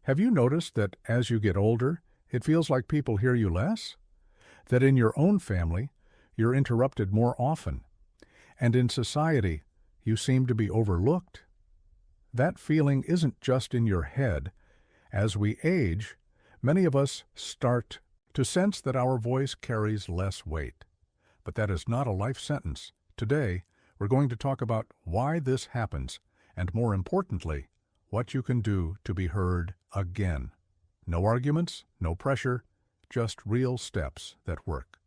Have you noticed that as you get older, it feels like people hear you less? That in your own family, you're interrupted more often, and in society, you seem to be overlooked? That feeling isn't just in your head. As we age, many of us start to sense that our voice carries less weight. But that is not a life sentence. Today, we're going to talk about why this happens, and more importantly, what you can do to be heard again. No arguments, no pressure, just real steps that work.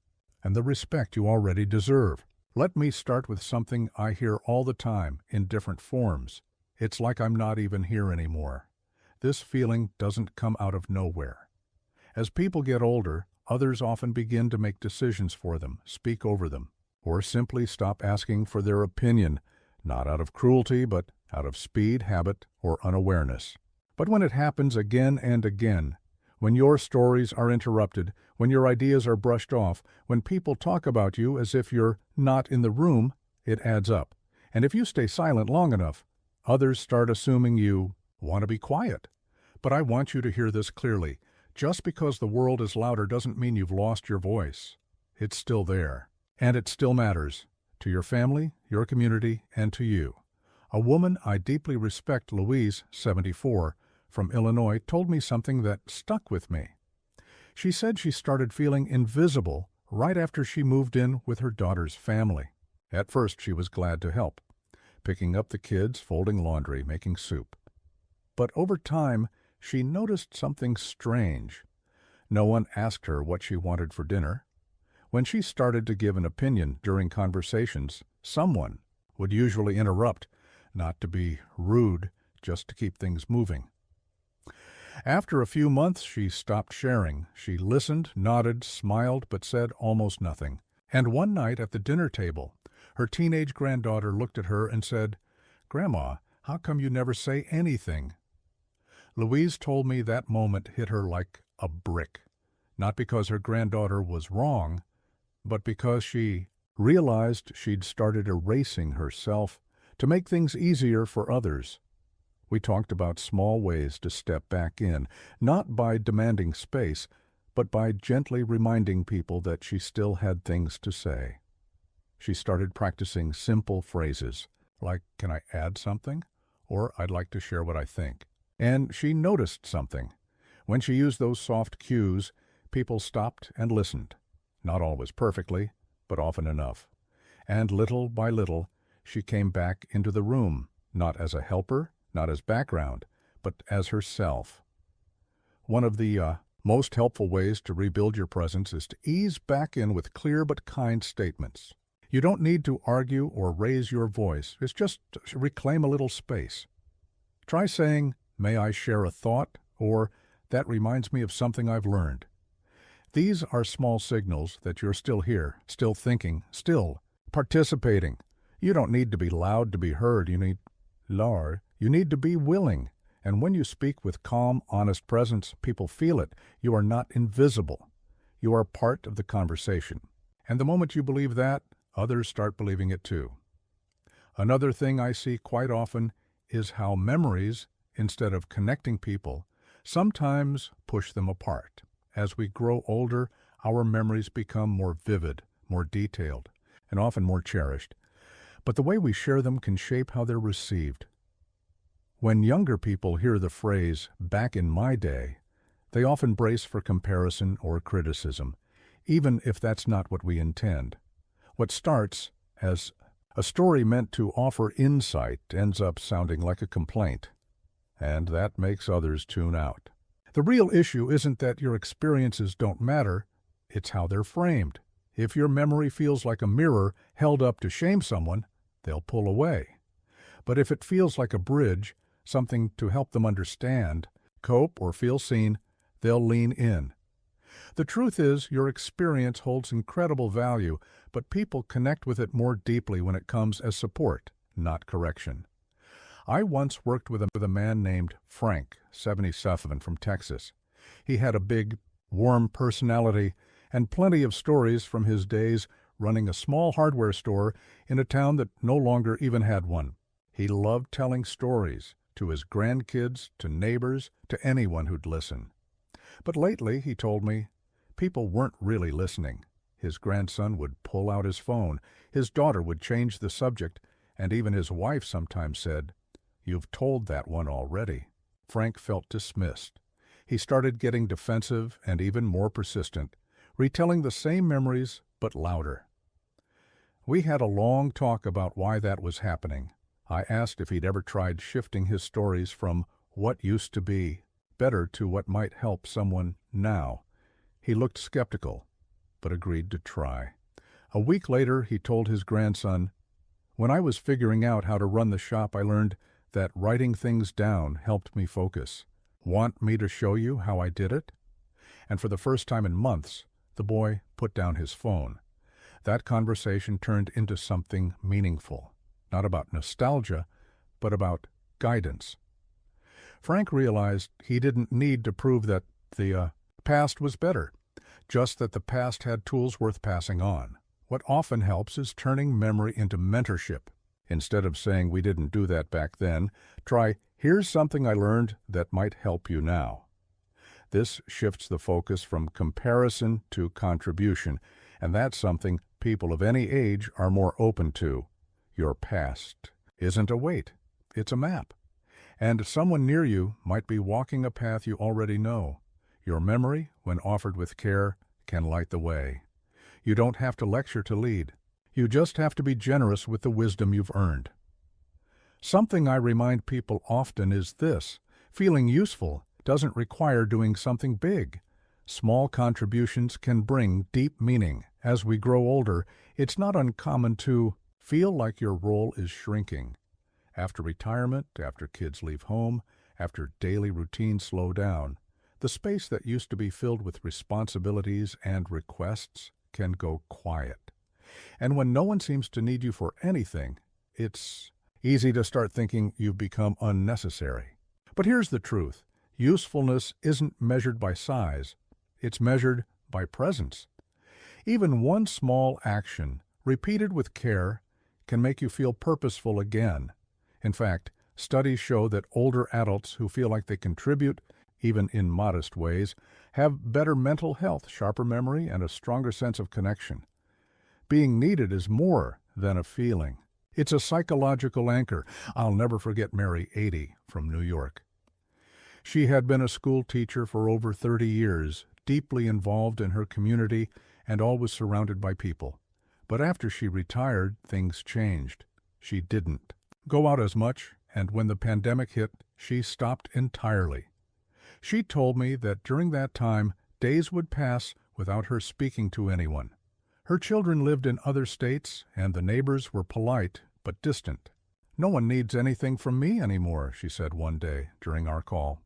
And the respect you already deserve. Let me start with something I hear all the time in different forms. It's like I'm not even here anymore. This feeling doesn't come out of nowhere. As people get older, others often begin to make decisions for them, speak over them, or simply stop asking for their opinion, not out of cruelty, but out of speed, habit, or unawareness. But when it happens again and again, when your stories are interrupted, when your ideas are brushed off, when people talk about you as if you're not in the room, it adds up. And if you stay silent long enough, others start assuming you want to be quiet. But I want you to hear this clearly. Just because the world is louder doesn't mean you've lost your voice. It's still there. And it still matters. To your family, your community, and to you. A woman I deeply respect, Louise, 74, from Illinois, told me something that stuck with me. She said she started feeling invisible right after she moved in with her daughter's family. At first, she was glad to help, picking up the kids, folding laundry, making soup. But over time, she noticed something strange. No one asked her what she wanted for dinner. When she started to give an opinion during conversations, someone would usually interrupt, not to be rude, just to keep things moving. After a few months, she stopped sharing. She listened, nodded, smiled, but said almost nothing. And one night at the dinner table, her teenage granddaughter looked at her and said, "Grandma, how come you never say anything?" Louise told me that moment hit her like a brick, not because her granddaughter was wrong, but because she realized she'd started erasing herself to make things easier for others. We talked about small ways to step back in, not by demanding space, but by gently reminding people that she still had things to say. She started practicing simple phrases, like, "Can I add something?" or "I'd like to share what I think." And she noticed something. When she used those soft cues, people stopped and listened. Not always perfectly, but often enough. And little by little, she came back into the room, not as a helper, not as background, but as herself. One of the most helpful ways to rebuild your presence is to ease back in with clear but kind statements. You don't need to argue or raise your voice. It's just to reclaim a little space. Try saying, "May I share a thought?" or "That reminds me of something I've learned." These are small signals that you're still here, still thinking, still participating. You don't need to be loud to be heard. You need to be willing. And when you speak with calm, honest presence, people feel it. You are not invisible. You are part of the conversation. And the moment you believe that, others start believing it too. Another thing I see quite often is how memories, instead of connecting people, sometimes push them apart. As we grow older, our memories become more vivid, more detailed, and often more cherished. But the way we share them can shape how they're received. When younger people hear the phrase, "back in my day," they often brace for comparison or criticism, even if that's not what we intend. What starts as a story meant to offer insight ends up sounding like a complaint, and that makes others tune out. The real issue isn't that your experiences don't matter, it's how they're framed. If your memory feels like a mirror held up to shame someone, they'll pull away. But if it feels like a bridge, something to help them understand, cope, or feel seen, they'll lean in. The truth is, your experience holds incredible value, but people connect with it more deeply when it comes as support, not correction. I once worked with a man named Frank, 77, from Texas. He had a big, warm personality and plenty of stories from his days running a small hardware store in a town that no longer even had one. He loved telling stories, to his grandkids, to neighbors, to anyone who'd listen. But lately, he told me, people weren't really listening. His grandson would pull out his phone, his daughter would change the subject, and even his wife sometimes said, "You've told that one already." Frank felt dismissed. He started getting defensive and even more persistent, retelling the same memories but louder. We had a long talk about why that was happening. I asked if he'd ever tried shifting his stories from what used to be better to what might help someone now. He looked skeptical, but agreed to try. A week later, he told his grandson, "When I was figuring out how to run the shop, I learned that writing things down helped me focus. Want me to show you how I did it?" And for the first time in months, the boy put down his phone. That conversation turned into something meaningful, not about nostalgia, but about guidance. Frank realized he didn't need to prove that the past was better, just that the past had tools worth passing on. What often helps is turning memory into mentorship. Instead of saying we didn't do that back then, try, "Here's something I learned that might help you now." This shifts the focus from comparison to contribution, and that's something people of any age are more open to. Your past isn't a weight, it's a map. And someone near you might be walking a path you already know. Your memory, when offered with care, can light the way. You don't have to lecture to lead. You just have to be generous with the wisdom you've earned. Something I remind people often is this: feeling useful doesn't require doing something big. Small contributions can bring deep meaning. As we grow older, it's not uncommon to feel like your role is shrinking. After retirement, after kids leave home, after daily routines slow down, the space that used to be filled with responsibilities and requests can go quiet. And when no one seems to need you for anything, it's easy to start thinking you've become unnecessary. But here's the truth. Usefulness isn't measured by size. It's measured by presence. Even one small action, repeated with care, can make you feel purposeful again. In fact, studies show that older adults who feel like they contribute, even in modest ways, have better mental health, sharper memory, and a stronger sense of connection. Being needed is more than a feeling. It's a psychological anchor. I'll never forget Mary, 80, from New York. She had been a school teacher for over 30 years, deeply involved in her community and always surrounded by people. But after she retired, things changed. She didn't go out as much, and when the pandemic hit, she stopped entirely. She told me that during that time, days would pass without her speaking to anyone. Her children lived in other states, and the neighbors were polite but distant. "No one needs anything from me anymore," she said one day during our call.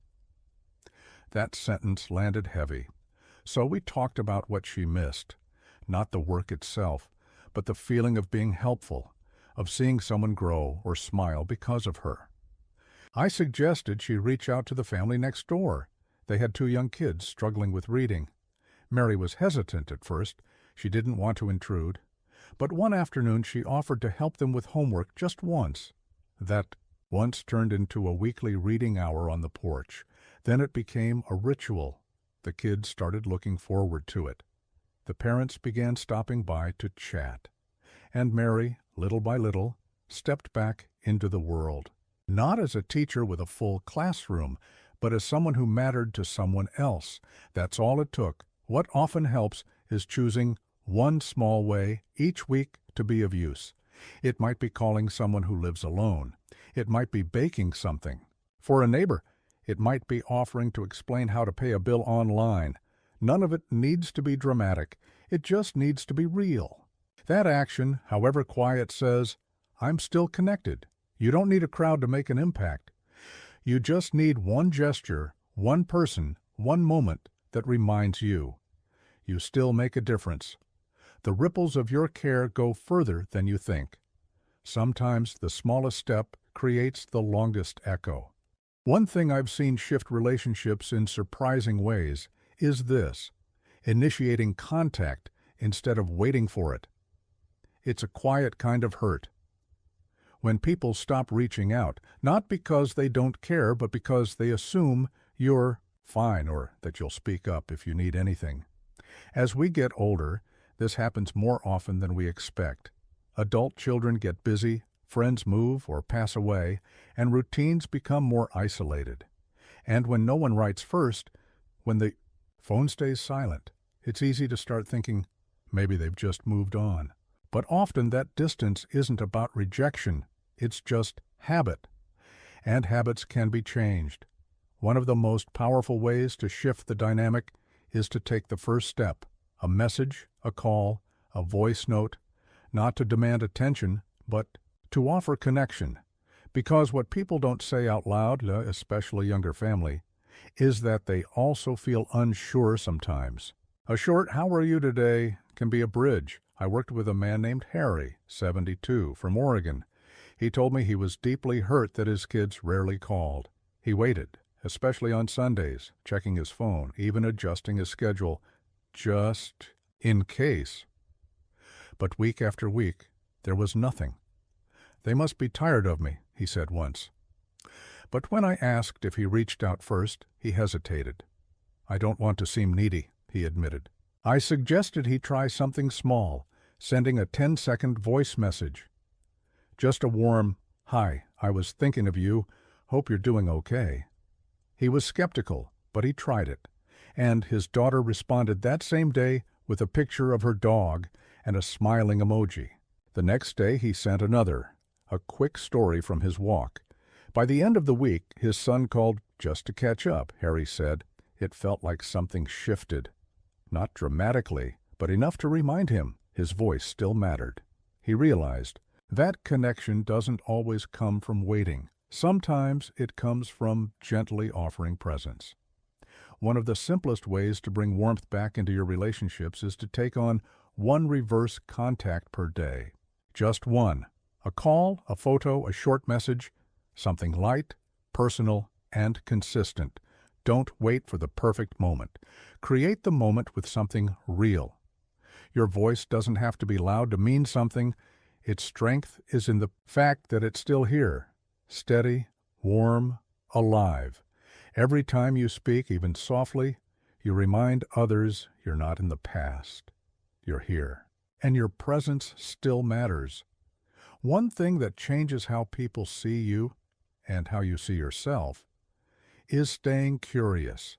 That sentence landed heavy. So we talked about what she missed, not the work itself, but the feeling of being helpful, of seeing someone grow or smile because of her. I suggested she reach out to the family next door. They had 2 young kids struggling with reading. Mary was hesitant at first. She didn't want to intrude. But one afternoon she offered to help them with homework just once. That once turned into a weekly reading hour on the porch. Then it became a ritual. The kids started looking forward to it. The parents began stopping by to chat. And Mary, little by little, stepped back into the world. Not as a teacher with a full classroom, but as someone who mattered to someone else. That's all it took. What often helps is choosing one small way each week to be of use. It might be calling someone who lives alone. It might be baking something. For a neighbor, it might be offering to explain how to pay a bill online. None of it needs to be dramatic. It just needs to be real. That action, however quiet, says, "I'm still connected." You don't need a crowd to make an impact. You just need one gesture, one person, one moment that reminds you. You still make a difference. The ripples of your care go further than you think. Sometimes the smallest step creates the longest echo. One thing I've seen shift relationships in surprising ways is this: initiating contact instead of waiting for it. It's a quiet kind of hurt. When people stop reaching out, not because they don't care, but because they assume you're fine or that you'll speak up if you need anything. As we get older, this happens more often than we expect. Adult children get busy, friends move or pass away, and routines become more isolated. And when no one writes first, when the phone stays silent, it's easy to start thinking, maybe they've just moved on. But often that distance isn't about rejection, it's just habit. And habits can be changed. One of the most powerful ways to shift the dynamic is to take the first step, a message, a call, a voice note, not to demand attention, but to offer connection. Because what people don't say out loud, especially younger family, is that they also feel unsure sometimes. A short "how are you today" can be a bridge. I worked with a man named Harry, 72, from Oregon. He told me he was deeply hurt that his kids rarely called. He waited, especially on Sundays, checking his phone, even adjusting his schedule, just in case. But week after week, there was nothing. "They must be tired of me," he said once. But when I asked if he reached out first, he hesitated. "I don't want to seem needy," he admitted. I suggested he try something small, sending a 10-second voice message. Just a warm, "Hi, I was thinking of you. Hope you're doing okay." He was skeptical, but he tried it, and his daughter responded that same day with a picture of her dog and a smiling emoji. The next day he sent another, a quick story from his walk. By the end of the week, his son called just to catch up, Harry said. It felt like something shifted. Not dramatically, but enough to remind him his voice still mattered. He realized that connection doesn't always come from waiting. Sometimes it comes from gently offering presence. One of the simplest ways to bring warmth back into your relationships is to take on one reverse contact per day. Just one. A call, a photo, a short message, something light, personal, and consistent. Don't wait for the perfect moment. Create the moment with something real. Your voice doesn't have to be loud to mean something. Its strength is in the fact that it's still here, steady, warm, alive. Every time you speak, even softly, you remind others you're not in the past. You're here, and your presence still matters. One thing that changes how people see you and how you see yourself is staying curious.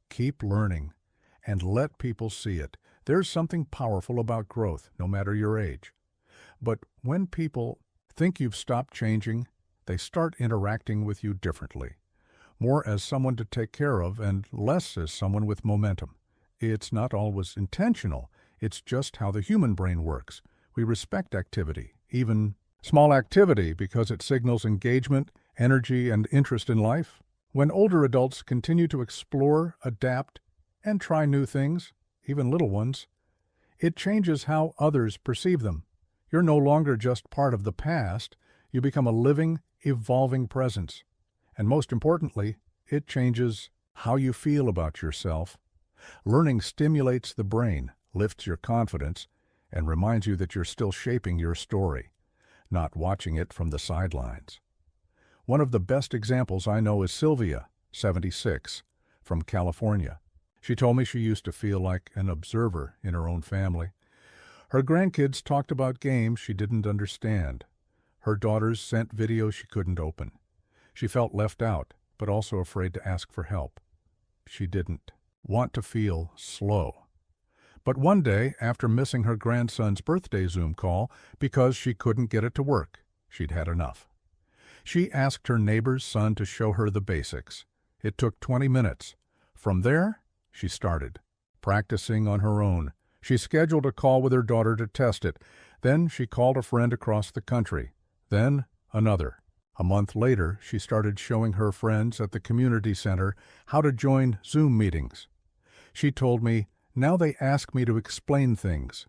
Keep learning and let people see it. There's something powerful about growth, no matter your age. But when people think you've stopped changing, they start interacting with you differently, more as someone to take care of and less as someone with momentum. It's not always intentional. It's just how the human brain works. We respect activity, even small activity, because it signals engagement, energy, and interest in life. When older adults continue to explore, adapt, and try new things, even little ones, it changes how others perceive them. You're no longer just part of the past. You become a living, evolving presence. And most importantly, it changes how you feel about yourself. Learning stimulates the brain, lifts your confidence, and reminds you that you're still shaping your story, not watching it from the sidelines. One of the best examples I know is Sylvia, 76, from California. She told me she used to feel like an observer in her own family. Her grandkids talked about games she didn't understand. Her daughters sent videos she couldn't open. She felt left out, but also afraid to ask for help. She didn't want to feel slow. But one day, after missing her grandson's birthday Zoom call because she couldn't get it to work, she'd had enough. She asked her neighbor's son to show her the basics. It took 20 minutes. From there, she started, practicing on her own. She scheduled a call with her daughter to test it. Then she called a friend across the country. Then another. A month later, she started showing her friends at the community center how to join Zoom meetings. She told me, "Now they ask me to explain things.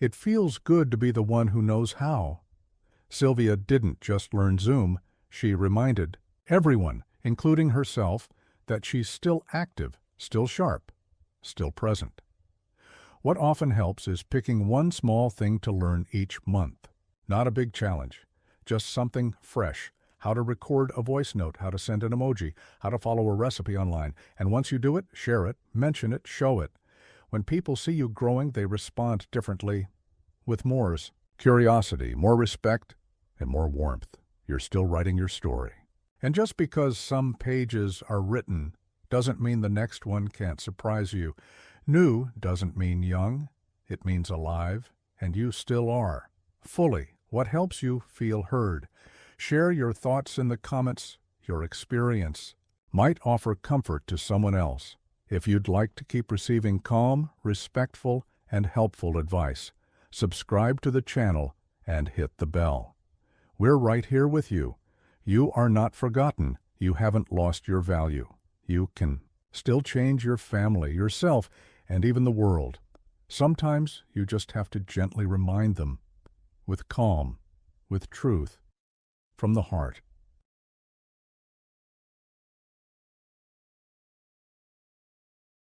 It feels good to be the one who knows how." Sylvia didn't just learn Zoom. She reminded everyone, including herself, that she's still active, still sharp, still present. What often helps is picking one small thing to learn each month. Not a big challenge, just something fresh. How to record a voice note, how to send an emoji, how to follow a recipe online. And once you do it, share it, mention it, show it. When people see you growing, they respond differently, with more curiosity, more respect, and more warmth. You're still writing your story. And just because some pages are written doesn't mean the next one can't surprise you. New doesn't mean young. It means alive, and you still are. Fully. What helps you feel heard? Share your thoughts in the comments. Your experience might offer comfort to someone else. If you'd like to keep receiving calm, respectful, and helpful advice, subscribe to the channel and hit the bell. We're right here with you. You are not forgotten. You haven't lost your value. You can still change your family, yourself, and even the world. Sometimes you just have to gently remind them, with calm, with truth, from the heart.